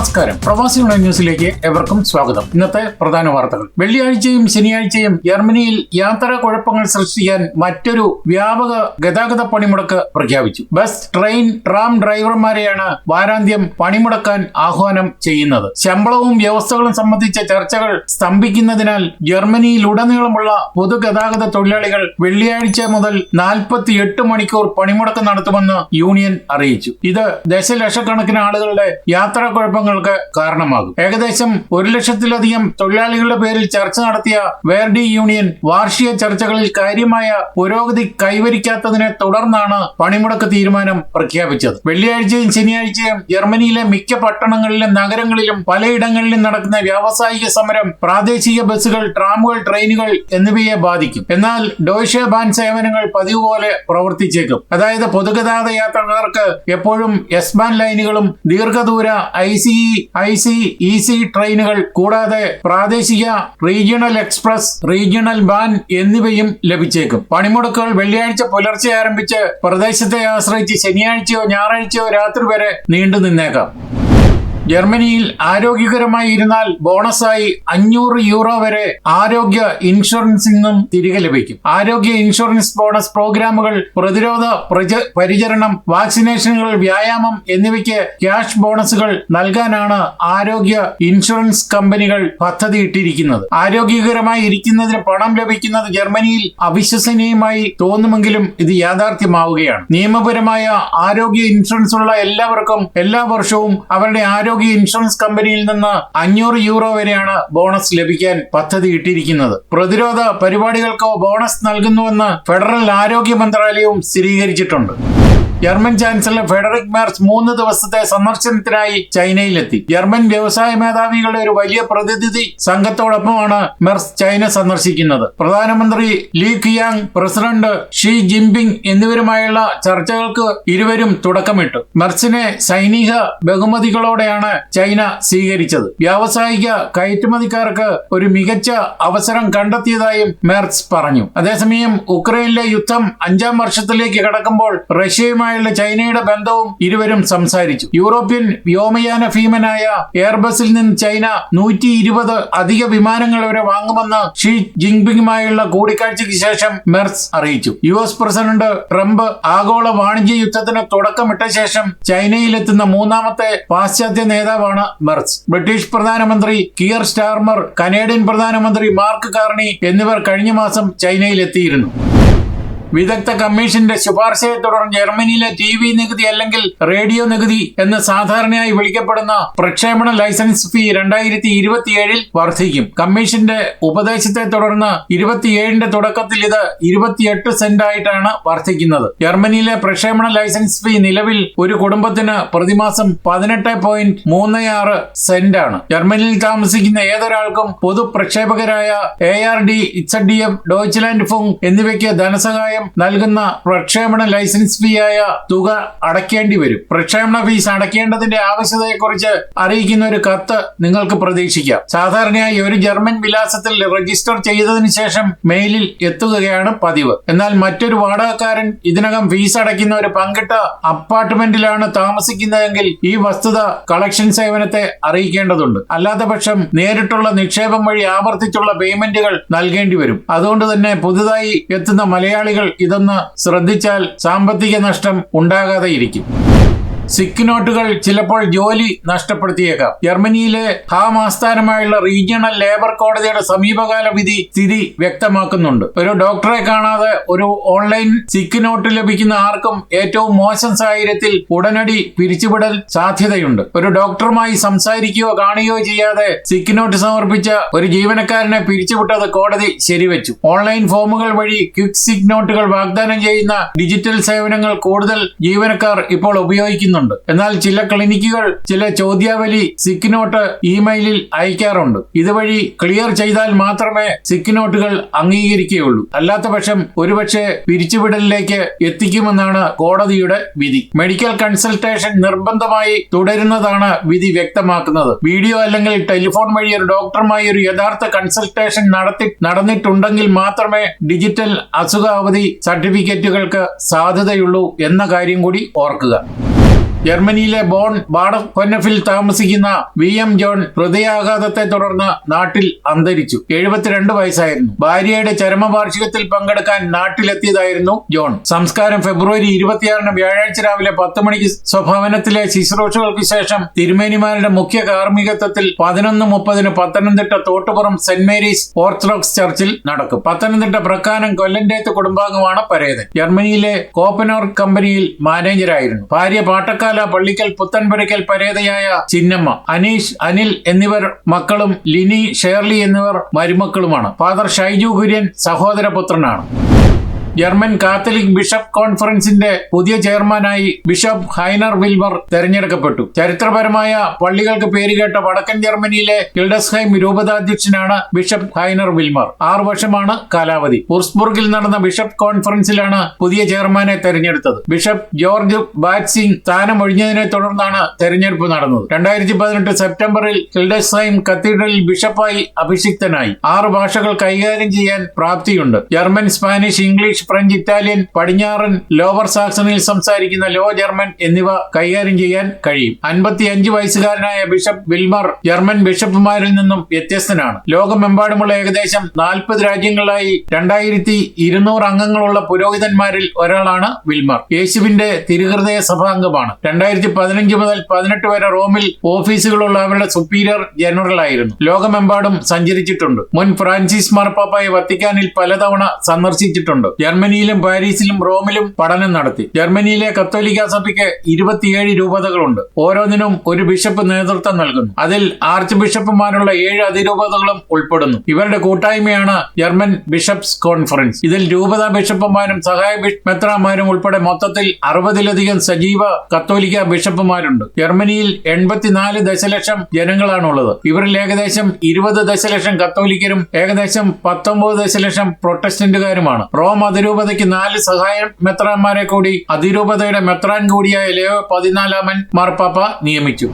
നമസ്കാരം. പ്രവാസി ഓൺലൈൻ ന്യൂസിലേക്ക് എവർക്കും സ്വാഗതം. ഇന്നത്തെ പ്രധാന വാർത്തകൾ. വെള്ളിയാഴ്ചയും ശനിയാഴ്ചയും ജർമ്മനിയിൽ യാത്രാ കുഴപ്പങ്ങൾ സൃഷ്ടിക്കാൻ മറ്റൊരു വ്യാപക ഗതാഗത പണിമുടക്ക് പ്രഖ്യാപിച്ചു. ബസ്, ട്രെയിൻ, ട്രാം ഡ്രൈവർമാരെയാണ് വാരാന്ത്യം പണിമുടക്കാൻ ആഹ്വാനം ചെയ്യുന്നത്. ശമ്പളവും വ്യവസ്ഥകളും സംബന്ധിച്ച ചർച്ചകൾ സ്തംഭിക്കുന്നതിനാൽ ജർമ്മനിയിലുടനീളമുള്ള പൊതുഗതാഗത തൊഴിലാളികൾ വെള്ളിയാഴ്ച മുതൽ 48 മണിക്കൂർ പണിമുടക്ക് നടത്തുമെന്ന് യൂണിയൻ അറിയിച്ചു. ഇത് ദശലക്ഷക്കണക്കിന് ആളുകളുടെ യാത്രാ കുഴപ്പങ്ങൾക്ക് കാരണമാകും. ഏകദേശം 1,00,000-ലധികം തൊഴിലാളികളുടെ പേരിൽ ചർച്ച നടത്തിയ വേർഡി യൂണിയൻ വാർഷിക ചർച്ചകളിൽ കാര്യമായ പുരോഗതി കൈവരിക്കാത്തതിനെ തുടർന്നാണ് പണിമുടക്ക് തീരുമാനം പ്രഖ്യാപിച്ചത്. വെള്ളിയാഴ്ചയും ശനിയാഴ്ചയും ജർമ്മനിയിലെ മിക്ക പട്ടണങ്ങളിലും നഗരങ്ങളിലും പലയിടങ്ങളിലും നടക്കുന്ന വ്യാവസായിക സമരം പ്രാദേശിക ബസ്സുകൾ, ട്രാമുകൾ, ട്രെയിനുകൾ എന്നിവയെ ബാധിക്കും. എന്നാൽ ഡോയ്ഷെ ബാൻ സേവനങ്ങൾ പതിവ് പോലെ പ്രവർത്തിച്ചേക്കും. അതായത് പൊതുഗതാഗത യാത്രക്കാർക്ക് എപ്പോഴും എസ് ബാൻ ലൈനുകളും ദീർഘദൂര IC ട്രെയിനുകൾ കൂടാതെ പ്രാദേശിക റീജിയണൽ എക്സ്പ്രസ്, റീജിയണൽ ബാൻ എന്നിവയും ലഭിച്ചേക്കും. പണിമുടക്കുകൾ വെള്ളിയാഴ്ച പുലർച്ചെ ആരംഭിച്ച് പ്രദേശത്തെ ആശ്രയിച്ച് ശനിയാഴ്ചയോ ഞായറാഴ്ചയോ രാത്രി വരെ നീണ്ടു നിന്നേക്കാം. ജർമ്മനിയിൽ ആരോഗ്യകരമായി ഇരുന്നാൽ ബോണസായി 500 യൂറോ വരെ ആരോഗ്യ ഇൻഷുറൻസിൽ നിന്നും തിരികെ ലഭിക്കും. ആരോഗ്യ ഇൻഷുറൻസ് ബോണസ് പ്രോഗ്രാമുകൾ, പ്രതിരോധ പരിചരണം, വാക്സിനേഷനുകൾ, വ്യായാമം എന്നിവയ്ക്ക് ക്യാഷ് ബോണസുകൾ നൽകാനാണ് ആരോഗ്യ ഇൻഷുറൻസ് കമ്പനികൾ പദ്ധതിയിട്ടിരിക്കുന്നത്. ആരോഗ്യകരമായി ഇരിക്കുന്നതിന് പണം ലഭിക്കുന്നത് ജർമ്മനിയിൽ അവിശ്വസനീയമായി തോന്നുമെങ്കിലും ഇത് യാഥാർത്ഥ്യമാവുകയാണ്. നിയമപരമായ ആരോഗ്യ ഇൻഷുറൻസ് ഉള്ള എല്ലാവർക്കും എല്ലാ വർഷവും അവരുടെ ആരോഗ്യ ഇൻഷുറൻസ് കമ്പനിയിൽ നിന്ന് 500 യൂറോ വരെയാണ് ബോണസ് ലഭിക്കാൻ പദ്ധതിയിട്ടിരിക്കുന്നത്. പ്രതിരോധ പരിപാടികൾക്കോ ബോണസ് നൽകുന്നുവെന്ന് ഫെഡറൽ ആരോഗ്യ മന്ത്രാലയവും സ്ഥിരീകരിച്ചിട്ടുണ്ട്. ജർമ്മൻ ചാൻസലർ ഫ്രെഡറിക് മെർസ് 3 ദിവസത്തെ സന്ദർശനത്തിനായി ചൈനയിലെത്തി. ജർമ്മൻ വ്യവസായ മേധാവികളുടെ ഒരു വലിയ പ്രതിനിധി സംഘത്തോടൊപ്പമാണ് മെർസ് ചൈന സന്ദർശിക്കുന്നത്. പ്രധാനമന്ത്രി Li Qiang, president Xi Jinping എന്നിവരുമായുള്ള ചർച്ചകൾക്ക് ഇരുവരും തുടക്കമിട്ടു. മെർസിനെ സൈനിക ബഹുമതികളോടെയാണ് ചൈന സ്വീകരിച്ചത്. വ്യാവസായിക കയറ്റുമതിക്കാർക്ക് ഒരു മികച്ച അവസരം കണ്ടെത്തിയതായും മെർസ് പറഞ്ഞു. അതേസമയം ഉക്രൈനിലെ യുദ്ധം 5ാം വർഷത്തിലേക്ക് കടക്കുമ്പോൾ റഷ്യയുമായി ചൈനയുടെ ബന്ധവും ഇരുവരും സംസാരിച്ചു. യൂറോപ്യൻ വ്യോമയാന ഭീമനായ എയർബസിൽ നിന്ന് ചൈന 120 അധിക വിമാനങ്ങൾ വരെ വാങ്ങുമെന്ന് ഷി ജിൻപിങ്ങുമായുള്ള കൂടിക്കാഴ്ചയ്ക്ക് ശേഷം മെർസ് അറിയിച്ചു. US പ്രസിഡന്റ് ട്രംപ് ആഗോള വാണിജ്യ യുദ്ധത്തിന് തുടക്കമിട്ട ശേഷം ചൈനയിലെത്തുന്ന 3ാമത്തെ പാശ്ചാത്യ നേതാവാണ് മെർസ്. ബ്രിട്ടീഷ് പ്രധാനമന്ത്രി കിയർ സ്റ്റാർമർ, കനേഡിയൻ പ്രധാനമന്ത്രി മാർക്ക് കാർണി എന്നിവർ കഴിഞ്ഞ മാസം ചൈനയിലെത്തിയിരുന്നു. വിദഗ്ധ കമ്മീഷന്റെ ശുപാർശയെ തുടർന്ന് ജർമ്മനിയിലെ TV നികുതി അല്ലെങ്കിൽ റേഡിയോ നികുതി എന്ന് സാധാരണയായി വിളിക്കപ്പെടുന്ന പ്രക്ഷേപണ ലൈസൻസ് ഫീ 2027 വർദ്ധിക്കും. കമ്മീഷന്റെ ഉപദേശത്തെ തുടർന്ന് 27ന്റെ തുടക്കത്തിൽ ഇത് 28 സെന്റ് ആയിട്ടാണ് വർദ്ധിക്കുന്നത്. ജർമ്മനിയിലെ പ്രക്ഷേപണ ലൈസൻസ് ഫീ നിലവിൽ ഒരു കുടുംബത്തിന് പ്രതിമാസം 18.36 സെന്റ് ആണ്. ജർമ്മനിയിൽ താമസിക്കുന്ന ഏതൊരാൾക്കും പൊതു പ്രക്ഷേപകരായ ARD, ZDF, ഡോയ്ച്ച്ലാൻഡ് ഫുങ്ക് എന്നിവയ്ക്ക് ധനസഹായം നൽകുന്ന പ്രക്ഷേപണ ലൈസൻസ് ഫീ ആയ തുക അടയ്ക്കേണ്ടി വരും. പ്രക്ഷേപണ ഫീസ് അടയ്ക്കേണ്ടതിന്റെ ആവശ്യകതയെക്കുറിച്ച് അറിയിക്കുന്ന ഒരു കത്ത് നിങ്ങൾക്ക് പ്രതീക്ഷിക്കാം. സാധാരണയായി ഒരു ജർമ്മൻ വിലാസത്തിൽ രജിസ്റ്റർ ചെയ്തതിനു ശേഷം മെയിലിൽ എത്തുകയാണ് പതിവ്. എന്നാൽ മറ്റൊരു വാടകക്കാരൻ ഇതിനകം ഫീസ് അടയ്ക്കുന്ന ഒരു പങ്കിട്ട അപ്പാർട്ട്മെന്റിലാണ് താമസിക്കുന്നതെങ്കിൽ ഈ വസ്തുത കളക്ഷൻ സേവനത്തെ അറിയിക്കേണ്ടതുണ്ട്. അല്ലാത്തപക്ഷം നേരിട്ടുള്ള നിക്ഷേപം വഴി ആവർത്തിച്ചുള്ള പേയ്മെന്റുകൾ നൽകേണ്ടി വരും. അതുകൊണ്ട് തന്നെ പുതുതായി എത്തുന്ന മലയാളികൾ ഇതൊന്ന് ശ്രദ്ധിച്ചാൽ സാമ്പത്തിക നഷ്ടം ഉണ്ടാകാതെ ഇരിക്കും. സിക്ക് നോട്ടുകൾ ചിലപ്പോൾ ജോലി നഷ്ടപ്പെടുത്തിയേക്കാം. ജർമ്മനിയിലെ ഹാം ആസ്ഥാനമായുള്ള റീജിയണൽ ലേബർ കോടതിയുടെ സമീപകാല വിധി സ്ഥിതി വ്യക്തമാക്കുന്നുണ്ട്. ഒരു ഡോക്ടറെ കാണാതെ ഒരു ഓൺലൈൻ സിക്ക് നോട്ട് ലഭിക്കുന്ന ആർക്കും ഏറ്റവും മോശം സാഹചര്യത്തിൽ ഉടനടി പിരിച്ചുവിടൽ സാധ്യതയുണ്ട്. ഒരു ഡോക്ടറുമായി സംസാരിക്കുകയോ കാണുകയോ ചെയ്യാതെ സിക്ക് നോട്ട് സമർപ്പിച്ച ഒരു ജീവനക്കാരനെ പിരിച്ചുവിട്ടത് കോടതി ശരിവെച്ചു. ഓൺലൈൻ ഫോമുകൾ വഴി ക്വിക്ക് സിക്ക് നോട്ടുകൾ വാഗ്ദാനം ചെയ്യുന്ന ഡിജിറ്റൽ സേവനങ്ങൾ കൂടുതൽ ജീവനക്കാർ ഇപ്പോൾ ഉപയോഗിക്കുന്നു. എന്നാൽ ചില ക്ലിനിക്കുകൾ ചില ചോദ്യാവലി സിക്ക് നോട്ട് ഇമെയിലിൽ അയക്കാറുണ്ട്. ഇതുവഴി ക്ലിയർ ചെയ്താൽ മാത്രമേ സിക്ക് നോട്ടുകൾ അംഗീകരിക്കുകയുള്ളൂ. അല്ലാത്തപക്ഷം ഒരുപക്ഷെ പിരിച്ചുവിടലിലേക്ക് എത്തിക്കുമെന്നാണ് കോടതിയുടെ വിധി. മെഡിക്കൽ കൺസൾട്ടേഷൻ നിർബന്ധമായി തുടരുന്നതാണ് വിധി വ്യക്തമാക്കുന്നത്. വീഡിയോ അല്ലെങ്കിൽ ടെലിഫോൺ വഴി ഒരു ഡോക്ടറുമായി ഒരു യഥാർത്ഥ കൺസൾട്ടേഷൻ നടന്നിട്ടുണ്ടെങ്കിൽ മാത്രമേ ഡിജിറ്റൽ അസുഖാവധി സർട്ടിഫിക്കറ്റുകൾക്ക് സാധ്യതയുള്ളൂ എന്ന കാര്യം കൂടി ഓർക്കുക. ജർമ്മനിയിലെ ബോൺ ബാഡൻഹോഫനിൽ താമസിക്കുന്ന VM ജോൺ ഹൃദയാഘാതത്തെ തുടർന്ന് നാട്ടിൽ അന്തരിച്ചു. 72 വയസ്സായിരുന്നു. ഭാര്യയുടെ ചരമവാർഷികത്തിൽ പങ്കെടുക്കാൻ നാട്ടിലെത്തിയതായിരുന്നു ജോൺ. സംസ്കാരം ഫെബ്രുവരി 26 വ്യാഴാഴ്ച രാവിലെ 10 മണിക്ക് സ്വഭവനത്തിലെ ശുശ്രൂഷകൾക്ക് ശേഷം തിരുമേനിമാരുടെ മുഖ്യ കാർമ്മികത്വത്തിൽ 11:30 പത്തനംതിട്ട തോട്ടുപുറം സെന്റ് മേരീസ് ഓർത്തഡോക്സ് ചർച്ചിൽ നടക്കും. പത്തനംതിട്ട പ്രക്കാനം കൊല്ലന്റേത്ത് കുടുംബാംഗമാണ് പരേതൻ. ജർമ്മനിയിലെ കോപ്പനോർക്ക് കമ്പനിയിൽ മാനേജരായിരുന്നു. ഭാര്യ പാട്ടക്കാല പള്ളിക്കൽ പുത്തൻപുരയ്ക്കൽ പരേതയായ ചിന്നമ്മ. അനീഷ്, അനിൽ എന്നിവർ മക്കളും ലിനി, ഷേർലി എന്നിവർ മരുമക്കളുമാണ്. ഫാദർ ഷൈജു കുര്യൻ സഹോദരപുത്രനാണ്. ജർമ്മൻ കാത്തലിക് ബിഷപ്പ് കോൺഫറൻസിന്റെ പുതിയ ചെയർമാനായി ബിഷപ്പ് ഹൈനർ വിൽമർ തെരഞ്ഞെടുക്കപ്പെട്ടു. ചരിത്രപരമായ പള്ളികൾക്ക് പേരുകേട്ട വടക്കൻ ജർമ്മനിയിലെ ഹിൽഡസ്ഹൈം രൂപതാധ്യക്ഷനാണ് ബിഷപ്പ് ഹൈനർ വിൽമർ. 6 വർഷമാണ് കാലാവധി. ഉർസ്ബുർഗിൽ നടന്ന ബിഷപ്പ് കോൺഫറൻസിലാണ് പുതിയ ചെയർമാനെ തെരഞ്ഞെടുത്തത്. ബിഷപ്പ് ജോർജ് ബാറ്റ്സിംഗ് സ്ഥാനം ഒഴിഞ്ഞതിനെ തുടർന്നാണ് തെരഞ്ഞെടുപ്പ് നടന്നത്. 2018 സെപ്റ്റംബറിൽ ഹിൽഡസ്ഹൈം കത്തീഡ്രലിൽ ബിഷപ്പായി അഭിഷിക്തനായി. 6 ഭാഷകൾ കൈകാര്യം ചെയ്യാൻ പ്രാപ്തിയുണ്ട്. German, Spanish, English, French, Italian, പടിഞ്ഞാറൻ ലോവർ സാക്സണിൽ സംസാരിക്കുന്ന ലോ ജർമ്മൻ എന്നിവ കൈകാര്യം ചെയ്യാൻ കഴിയും. 55 വയസ്സുകാരനായ ബിഷപ്പ് വിൽമർ ജർമ്മൻ ബിഷപ്പുമാരിൽ നിന്നും വ്യത്യസ്തനാണ്. ലോകമെമ്പാടുമുള്ള ഏകദേശം 40 രാജ്യങ്ങളിലായി 2200 അംഗങ്ങളുള്ള പുരോഹിതന്മാരിൽ ഒരാളാണ് വിൽമർ. യേശുവിന്റെ തിരുഹൃദയ സഭാംഗമാണ്. 2015 മുതൽ 18 വരെ റോമിൽ ഓഫീസുകളുള്ള അവരുടെ സുപ്പീരിയർ ജനറൽ ആയിരുന്നു. ലോകമെമ്പാടും സഞ്ചരിച്ചിട്ടുണ്ട്. മുൻ ഫ്രാൻസിസ് മാർപ്പാപ്പായെ വത്തിക്കാനിൽ പലതവണ സന്ദർശിച്ചിട്ടുണ്ട്. ജർമ്മനിയിലും പാരീസിലും റോമിലും പഠനം നടത്തി. ജർമ്മനിയിലെ കത്തോലിക്ക സഭയ്ക്ക് 27 രൂപതകളുണ്ട്. ഓരോന്നിനും ഒരു ബിഷപ്പ് നേതൃത്വം നൽകുന്നു. അതിൽ ആർച്ച് ബിഷപ്പുമാരുള്ള 7 അതിരൂപതകളും ഉൾപ്പെടുന്നു. ഇവരുടെ കൂട്ടായ്മയാണ് ജർമ്മൻ ബിഷപ്സ് കോൺഫറൻസ്. ഇതിൽ രൂപതാ ബിഷപ്പുമാരും സഹായ മെത്രാന്മാരും ഉൾപ്പെടെ മൊത്തത്തിൽ 60-ലധികം സജീവ കത്തോലിക്ക ബിഷപ്പുമാരുണ്ട്. ജർമ്മനിയിൽ 84 ദശലക്ഷം ജനങ്ങളാണുള്ളത്. ഇവരിൽ ഏകദേശം 20 ദശലക്ഷം കത്തോലിക്കരും ഏകദേശം 19 ദശലക്ഷം പ്രൊട്ടസ്റ്റന്റുകാരുമാണ്. റോം അതിരൂപതയ്ക്ക് 4 സഹായ മെത്രാന്മാരെ കൂടി അതിരൂപതയുടെ മെത്രാൻ കൂടിയായ ലിയോ 14 മാർപ്പാപ്പ നിയമിച്ചു.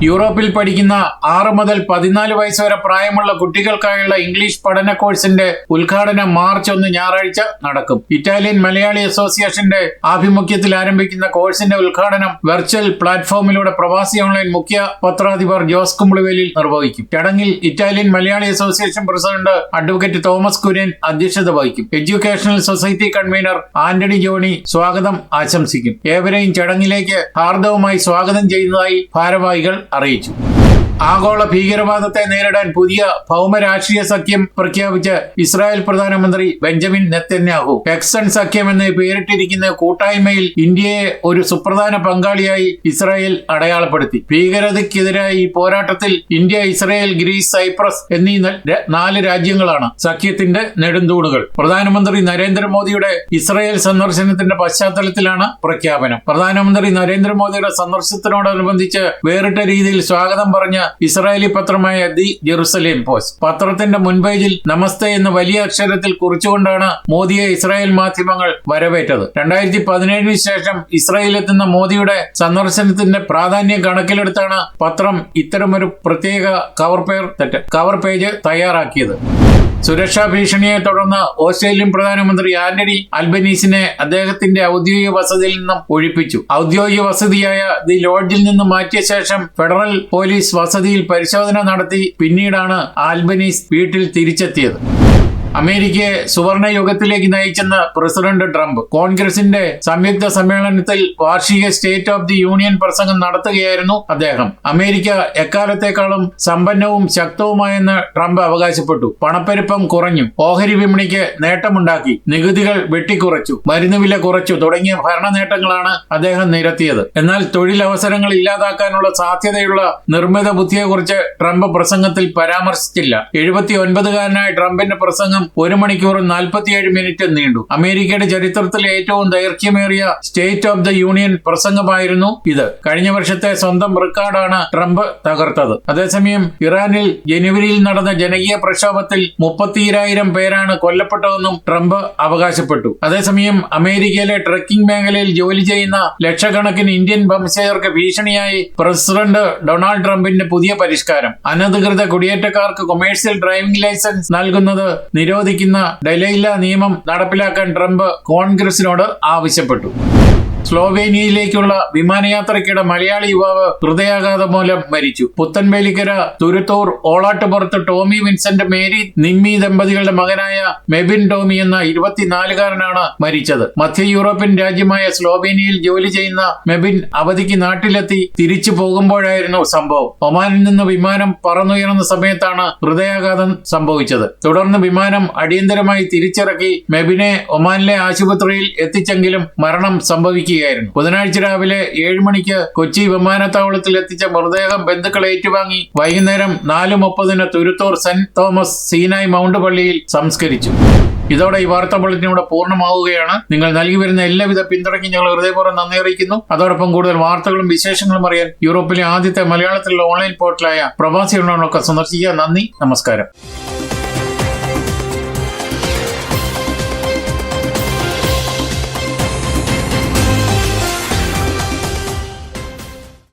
യൂറോപ്പിൽ പഠിക്കുന്ന 6 മുതൽ 14 വയസ്സ് വരെ പ്രായമുള്ള കുട്ടികൾക്കായുള്ള ഇംഗ്ലീഷ് പഠന കോഴ്സിന്റെ ഉദ്ഘാടനം മാർച്ച് 1 ഞായറാഴ്ച നടക്കും. ഇറ്റാലിയൻ മലയാളി അസോസിയേഷന്റെ ആഭിമുഖ്യത്തിൽ ആരംഭിക്കുന്ന കോഴ്സിന്റെ ഉദ്ഘാടനം വെർച്വൽ പ്ലാറ്റ്ഫോമിലൂടെ പ്രവാസി ഓൺലൈൻ മുഖ്യ പത്രാധിപർ ജോസ് കുമ്പളുവേലിൽ നിർവഹിക്കും. ചടങ്ങിൽ Italian Malayali association president advocate Thomas Kurian അധ്യക്ഷത വഹിക്കും. Educational society convener Antony Johny സ്വാഗതം ആശംസിക്കും. ഏവരെയും ചടങ്ങിലേക്ക് ഹാർദവുമായി സ്വാഗതം ചെയ്യുന്നതായി ഭാരവാഹികൾ അറിയിച്ചു. ആഗോള ഭീകരവാദത്തെ നേരിടാൻ പുതിയ ഭൗമരാഷ്ട്രീയ സഖ്യം പ്രഖ്യാപിച്ച് ഇസ്രായേൽ പ്രധാനമന്ത്രി ബെഞ്ചമിൻ നെതന്യാഹു. ഹെക്സൺ സഖ്യം എന്ന് പേരിട്ടിരിക്കുന്ന കൂട്ടായ്മയിൽ ഇന്ത്യയെ ഒരു സുപ്രധാന പങ്കാളിയായി ഇസ്രായേൽ അടയാളപ്പെടുത്തി. ഭീകരതയ്ക്കെതിരായ ഈ പോരാട്ടത്തിൽ ഇന്ത്യ, ഇസ്രായേൽ, ഗ്രീസ്, സൈപ്രസ് എന്നീ 4 രാജ്യങ്ങളാണ് സഖ്യത്തിന്റെ നെടുന്തൂണുകൾ. പ്രധാനമന്ത്രി നരേന്ദ്രമോദിയുടെ ഇസ്രായേൽ സന്ദർശനത്തിന്റെ പശ്ചാത്തലത്തിലാണ് പ്രഖ്യാപനം. പ്രധാനമന്ത്രി നരേന്ദ്രമോദിയുടെ സന്ദർശനത്തോടനുബന്ധിച്ച് വേറിട്ട രീതിയിൽ സ്വാഗതം പറഞ്ഞ ഇസ്രായേലി പത്രമായ ദി ജെറുസലേം പോസ്റ്റ് പത്രത്തിന്റെ മുൻപേജിൽ നമസ്തേ എന്ന് വലിയ അക്ഷരത്തിൽ കുറിച്ചുകൊണ്ടാണ് മോദിയെ ഇസ്രായേൽ മാധ്യമങ്ങൾ വരവേറ്റത്. 2017 ശേഷം ഇസ്രായേലിലെത്തുന്ന മോദിയുടെ സന്ദർശനത്തിന്റെ പ്രാധാന്യം കണക്കിലെടുത്താണ് പത്രം ഇത്തരമൊരു പ്രത്യേക കവർ പേജ് തയ്യാറാക്കിയത്. സുരക്ഷാ ഭീഷണിയെ തുടർന്ന് ഓസ്ട്രേലിയൻ പ്രധാനമന്ത്രി ആന്റണി അൽബനീസിനെ അദ്ദേഹത്തിന്റെ ഔദ്യോഗിക വസതിയിൽ നിന്നും ഒഴിപ്പിച്ചു. ഔദ്യോഗിക വസതിയായ ദി ലോഡ്ജിൽ നിന്ന് മാറ്റിയ ശേഷം ഫെഡറൽ പോലീസ് വസതിയിൽ പരിശോധന നടത്തി പിന്നീടാണ് ആൽബനീസ് വീട്ടിൽ തിരിച്ചെത്തിയത്. അമേരിക്കയെ സുവർണ യുഗത്തിലേക്ക് നയിച്ചെന്ന് പ്രസിഡന്റ് ട്രംപ്. കോൺഗ്രസിന്റെ സംയുക്ത സമ്മേളനത്തിൽ വാർഷിക സ്റ്റേറ്റ് ഓഫ് ദി യൂണിയൻ പ്രസംഗം നടത്തുകയായിരുന്നു അദ്ദേഹം. അമേരിക്ക എക്കാലത്തേക്കാളും സമ്പന്നവും ശക്തവുമായെന്ന് ട്രംപ് അവകാശപ്പെട്ടു. പണപ്പെരുപ്പം കുറഞ്ഞു, ഓഹരി വിപണിക്ക് നേട്ടമുണ്ടാക്കി, നികുതികൾ വെട്ടിക്കുറച്ചു, മരുന്ന് വില കുറച്ചു തുടങ്ങിയ ഭരണ നേട്ടങ്ങളാണ് അദ്ദേഹം നിരത്തിയത്. എന്നാൽ തൊഴിലവസരങ്ങൾ ഇല്ലാതാക്കാനുള്ള സാധ്യതയുള്ള നിർമ്മിത ബുദ്ധിയെക്കുറിച്ച് ട്രംപ് പ്രസംഗത്തിൽ പരാമർശിച്ചില്ല. 79-കാരനായ ട്രംപിന്റെ പ്രസംഗം 1 മണിക്കൂർ 47 മിനിറ്റ് നീണ്ടു. അമേരിക്കയുടെ ചരിത്രത്തിലെ ഏറ്റവും ദൈർഘ്യമേറിയ സ്റ്റേറ്റ് ഓഫ് ദ യൂണിയൻ പ്രസംഗമായിരുന്നു ഇത്. കഴിഞ്ഞ വർഷത്തെ സ്വന്തം റെക്കോർഡാണ് ട്രംപ് തകർത്തത്. അതേസമയം ഇറാനിൽ ജനുവരിയിൽ നടന്ന ജനകീയ പ്രക്ഷോഭത്തിൽ 32,000 പേരാണ് കൊല്ലപ്പെട്ടതെന്നും ട്രംപ് അവകാശപ്പെട്ടു. അതേസമയം അമേരിക്കയിലെ ട്രക്കിംഗ് മേഖലയിൽ ജോലി ചെയ്യുന്ന ലക്ഷക്കണക്കിന് ഇന്ത്യൻ വംശജർക്ക് ഭീഷണിയായി പ്രസിഡന്റ് ഡൊണാൾഡ് ട്രംപിന്റെ പുതിയ പരിഷ്കാരം. അനധികൃത കുടിയേറ്റക്കാർക്ക് കൊമേഴ്സ്യൽ ഡ്രൈവിംഗ് ലൈസൻസ് നൽകുന്നത് നിരോധിക്കുന്ന ഡെലൈല നിയമം നടപ്പിലാക്കാൻ ട്രംപ് കോൺഗ്രസിനോട് ആവശ്യപ്പെട്ടു. സ്ലോവേനിയയിലേക്കുള്ള വിമാനയാത്രയ്ക്കിടെ മലയാളി യുവാവ് ഹൃദയാഘാതം മൂലം മരിച്ചു. പുത്തൻവേലിക്കര തുരുത്തൂർ ഓളാട്ടുപുറത്ത് ടോമി വിൻസെന്റ് മേരി നിമ്മി ദമ്പതികളുടെ മകനായ മെബിൻ ടോമി എന്ന 24-കാരനാണ് മരിച്ചത്. മധ്യ യൂറോപ്യൻ രാജ്യമായ സ്ലോവേനിയയിൽ ജോലി ചെയ്യുന്ന മെബിൻ അവധിക്ക് നാട്ടിലെത്തി തിരിച്ചു പോകുമ്പോഴായിരുന്നു സംഭവം. ഒമാനിൽ നിന്ന് വിമാനം പറന്നുയർന്ന സമയത്താണ് ഹൃദയാഘാതം സംഭവിച്ചത്. തുടർന്ന് വിമാനം അടിയന്തരമായി തിരിച്ചിറക്കി മെബിനെ ഒമാനിലെ ആശുപത്രിയിൽ എത്തിച്ചെങ്കിലും മരണം സംഭവിക്കുകയായിരുന്നു. ബുധനാഴ്ച രാവിലെ 7 മണിക്ക് കൊച്ചി വിമാനത്താവളത്തിൽ എത്തിച്ച മൃതദേഹം ബന്ധുക്കൾ ഏറ്റുവാങ്ങി വൈകുന്നേരം 4:30 Thuruthur saint Thomas Sinai mount പള്ളിയിൽ സംസ്കരിച്ചു. ഇതോടെ ഈ വാർത്താ ബുള്ളറ്റിൻ ഇവിടെ പൂർണ്ണമാവുകയാണ്. നിങ്ങൾ നൽകി വരുന്ന എല്ലാവിധ പിന്തുണയ്ക്കും ഞങ്ങൾ ഹൃദയപൂർവ്വം നന്ദി അറിയിക്കുന്നു. അതോടൊപ്പം കൂടുതൽ വാർത്തകളും വിശേഷങ്ങളും അറിയാൻ യൂറോപ്പിലെ ആദ്യത്തെ മലയാളത്തിലുള്ള ഓൺലൈൻ പോർട്ടലായ പ്രവാസി ഉണ്ടോണൊക്കെ സന്ദർശിക്കുക. നന്ദി, നമസ്കാരം.